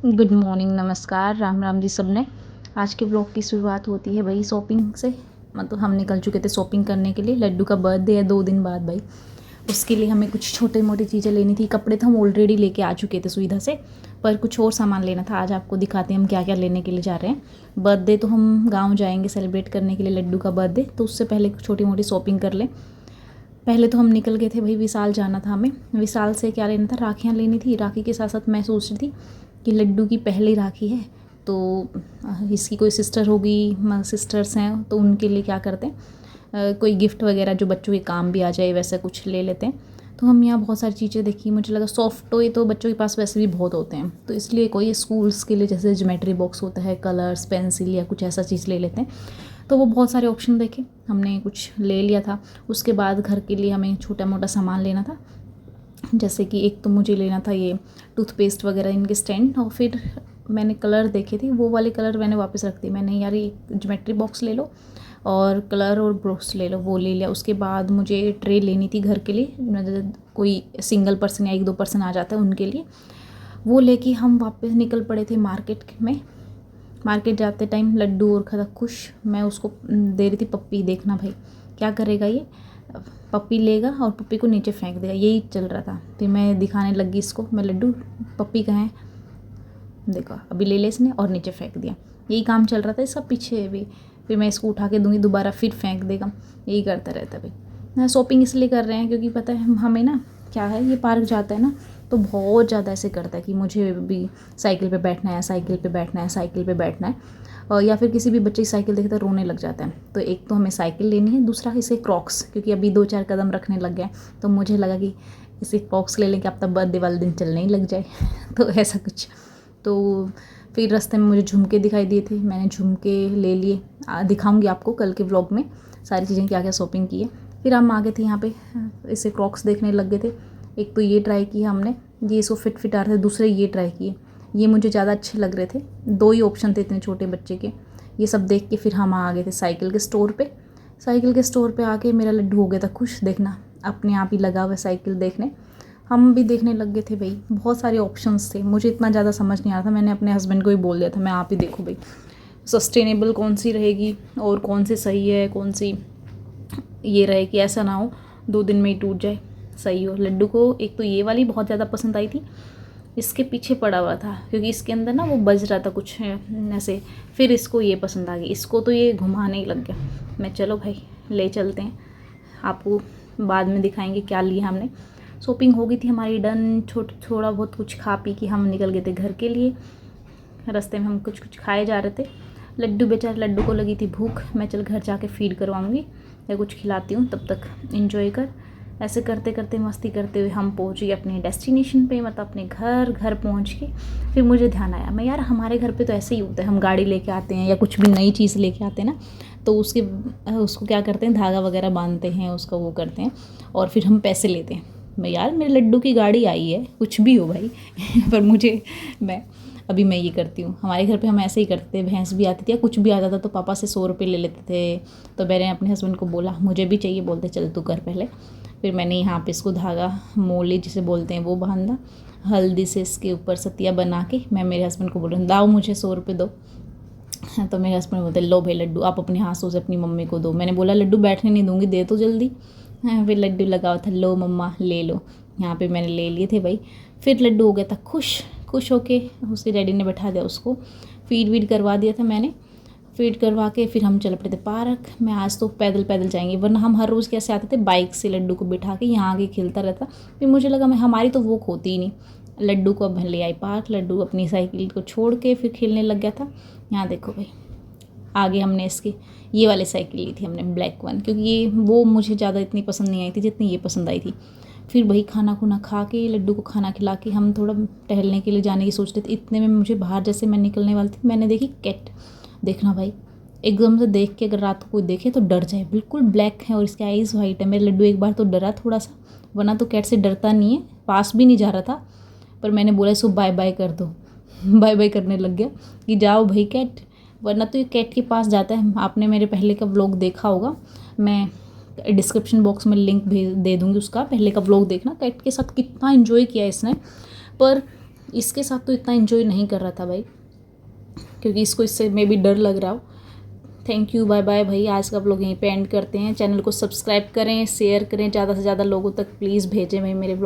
Good morning, नमस्कार, राम राम जी सबने। आज के ब्लॉग की शुरुआत होती है भाई शॉपिंग से। मतलब हम निकल चुके थे शॉपिंग करने के लिए। लड्डू का बर्थडे है 2 दिन बाद भाई। उसके लिए हमें कुछ छोटी मोटी चीज़ें लेनी थी। कपड़े तो हम ऑलरेडी लेके आ चुके थे सुविधा से, पर कुछ और सामान लेना था। आज आपको दिखाते हैं हम क्या क्या लेने के लिए जा रहे हैं। बर्थडे तो हम गाँव जाएंगे सेलिब्रेट करने के लिए लड्डू का बर्थडे, तो उससे पहले छोटी मोटी शॉपिंग कर लें। पहले तो हम निकल गए थे भाई, विशाल जाना था हमें। विशाल से क्या लेना था, राखियाँ लेनी थी। राखी के साथ साथ मैं सोच रही थी कि लड्डू की पहली राखी है, तो इसकी कोई सिस्टर होगी, सिस्टर्स हैं, तो उनके लिए क्या करते हैं, कोई गिफ्ट वगैरह जो बच्चों के काम भी आ जाए वैसा कुछ ले लेते हैं। तो हम यहाँ बहुत सारी चीज़ें देखी। मुझे लगा सॉफ्ट टॉय तो बच्चों के पास वैसे भी बहुत होते हैं, तो इसलिए कोई स्कूल्स के लिए जैसे ज्योमेट्री बॉक्स होता है, कलर्स, पेंसिल या कुछ ऐसा चीज़ ले लेते हैं। तो वो बहुत सारे ऑप्शन देखे, हमने कुछ ले लिया था। उसके बाद घर के लिए हमें छोटा मोटा सामान लेना था। जैसे कि एक तो मुझे लेना था ये टूथपेस्ट वगैरह, इनके स्टैंड। और फिर मैंने कलर देखे थे, वो वाले कलर मैंने वापस रख दिए। मैंने यार ये ज्योमेट्री बॉक्स ले लो और कलर और ब्रश ले लो, वो ले लिया। उसके बाद मुझे ट्रे लेनी थी घर के लिए, मतलब कोई सिंगल पर्सन या 1-2 पर्सन आ जाता है उनके लिए। वो लेके हम वापस निकल पड़े थे मार्केट में। मार्केट जाते टाइम लड्डू और खा खुश, मैं उसको दे रही थी पप्पी। देखना भाई क्या करेगा ये, पप्पी लेगा और पप्पी को नीचे फेंक देगा, यही चल रहा था। फिर मैं दिखाने लगी इसको, मैं लड्डू पप्पी कहाँ है, देखो अभी ले ले इसने और नीचे फेंक दिया। यही काम चल रहा था इसका पीछे भी। फिर मैं इसको उठा के दूंगी दोबारा, फिर फेंक देगा, यही करता रहता भाई। शॉपिंग इसलिए कर रहे हैं क्योंकि पता है हमें ना क्या है, ये पार्क जाता है ना तो बहुत ज़्यादा ऐसे करता है कि मुझे भी साइकिल पे बैठना है, साइकिल पे बैठना है, साइकिल पे बैठना है। और या फिर किसी भी बच्चे की साइकिल देखता है रोने लग जाता है। तो एक तो हमें साइकिल लेनी है, दूसरा इसे क्रॉक्स, क्योंकि अभी 2-4 कदम रखने लग गया। तो मुझे लगा कि इसे क्रॉक्स ले लें कि अब तक बर्थडे वाले दिन चलने ही लग जाए तो ऐसा कुछ। तो फिर रास्ते में मुझे झुमके दिखाई दिए थे, मैंने झुमके ले लिए। दिखाऊंगी आपको कल के व्लॉग में सारी चीज़ें क्या क्या शॉपिंग की है। फिर हम आ गए थे यहाँ पे, इसे क्रॉक्स देखने लग गए थे। एक तो ये ट्राई किया हमने, ये इसको फिट आ रहे थे। दूसरे ये ट्राई किए, ये मुझे ज़्यादा अच्छे लग रहे थे। 2 ही ऑप्शन थे इतने छोटे बच्चे के। ये सब देख के फिर हम आ गए थे साइकिल के स्टोर पे। साइकिल के स्टोर पे आके मेरा लड्डू हो गया था खुश। देखना अपने आप ही लगा हुआ साइकिल देखने, हम भी देखने लग गए थे भाई। बहुत सारे ऑप्शंस थे, मुझे इतना ज़्यादा समझ नहीं आ रहा था। मैंने अपने हस्बैंड को ही बोल दिया था, मैं आप ही देखो भाई सस्टेनेबल कौन सी रहेगी और कौन सी सही है, कौन सी ये रहे कि ऐसा ना हो 2 दिन में ही टूट जाए, सही हो। लड्डू को एक तो ये वाली बहुत ज़्यादा पसंद आई थी, इसके पीछे पड़ा हुआ था क्योंकि इसके अंदर ना वो बज रहा था कुछ ऐसे। फिर इसको ये पसंद आ गई, इसको तो ये घुमाने ही लग गया। मैं चलो भाई ले चलते हैं, आपको बाद में दिखाएंगे क्या लिया हमने। शॉपिंग हो गई थी हमारी डन। थोड़ा बहुत कुछ खा पी के हम निकल गए थे घर के लिए। रास्ते में हम कुछ कुछ खाए जा रहे थे। लड्डू बेचारे, लड्डू को लगी थी भूख। मैं चल घर जाके फीड करवाऊँगी या कुछ खिलाती हूँ, तब तक एंजॉय कर। ऐसे करते करते मस्ती करते हुए हम पहुँच गए अपने डेस्टिनेशन पे, मतलब अपने घर पहुँच के फिर मुझे ध्यान आया, मैं यार हमारे घर पे तो ऐसे ही होता है, हम गाड़ी लेके आते हैं या कुछ भी नई चीज़ लेके आते हैं ना, तो उसको क्या करते हैं, धागा वगैरह बांधते हैं, उसका वो करते हैं और फिर हम पैसे लेते हैं। मैं यार मेरे लड्डू की गाड़ी आई है, कुछ भी हो भाई पर मैं ये करती हूँ। हमारे घर पे हम ऐसे ही करते थे, भैंस भी आती थी या कुछ भी आता था तो पापा से 100 रुपये ले लेते थे। तो मैंने अपने हस्बैंड को बोला मुझे भी चाहिए, बोलते चल तू कर पहले। फिर मैंने यहाँ पे इसको धागा मोली जिसे बोलते हैं वो बांधा, हल्दी से इसके ऊपर सतिया बना के मैं मेरे हस्बैंड को बोल रही हूँ दाओ मुझे 100 रुपये दो। तो मेरे हस्बैंड बोलते लो भाई लड्डू आप अपने हाथों से अपनी मम्मी को दो। मैंने बोला लड्डू बैठने नहीं दूंगी, दे तो जल्दी। फिर लड्डू लगा हुआ था, लो मम्मा ले लो। यहाँ पे मैंने ले लिए थे भाई। फिर लड्डू हो गया था खुश होके, उसके डैडी ने बैठा दिया उसको, फीड करवा दिया था मैंने। फीड करवा के फिर हम चल पड़े थे पार्क में। आज तो पैदल जाएंगे, वरना हम हर रोज़ कैसे आते थे बाइक से लड्डू को बिठा के, यहाँ आके खेलता रहता। फिर मुझे लगा मैं हमारी तो वो होती ही नहीं। लड्डू को अब ले आई पार्क, लड्डू अपनी साइकिल को छोड़ के फिर खेलने लग गया था। यहाँ देखो भाई आगे हमने इसकी ये वाली साइकिल ली थी हमने, ब्लैक वन, क्योंकि ये वो मुझे ज़्यादा इतनी पसंद नहीं आई थी जितनी ये पसंद आई थी। फिर वही खाना खुना खा के लड्डू को खाना खिला के हम थोड़ा टहलने के लिए जाने की सोचते थे। इतने में मुझे बाहर जैसे मैं निकलने वाली थी, मैंने देखी कैट। देखना भाई एकदम से देख के अगर रात को कोई देखे तो डर जाए, बिल्कुल ब्लैक है और इसके आईज़ वाइट है। मेरे लड्डू एक बार तो डरा थोड़ा सा, वरना तो कैट से डरता नहीं है, पास भी नहीं जा रहा था। पर मैंने बोला इसको बाय बाय कर दो बाय बाय करने लग गया कि जाओ भाई कैट, वरना तो ये कैट के पास जाता है। आपने मेरे पहले का व्लॉग देखा होगा, मैं डिस्क्रिप्शन बॉक्स में लिंक भेज दे दूँगी उसका, पहले का व्लॉग देखना। कैट के साथ कितना एंजॉय किया इसने। पर इसके साथ तो इतना इन्जॉय नहीं कर रहा था भाई, क्योंकि इसको इससे मे भी डर लग रहा हो। थैंक यू, बाय बाय भाई। आज का व्लॉग यहीं पे एंड करते हैं। चैनल को सब्सक्राइब करें, शेयर करें, ज़्यादा से ज़्यादा लोगों तक प्लीज़ भेजें भाई मेरे व्लॉग।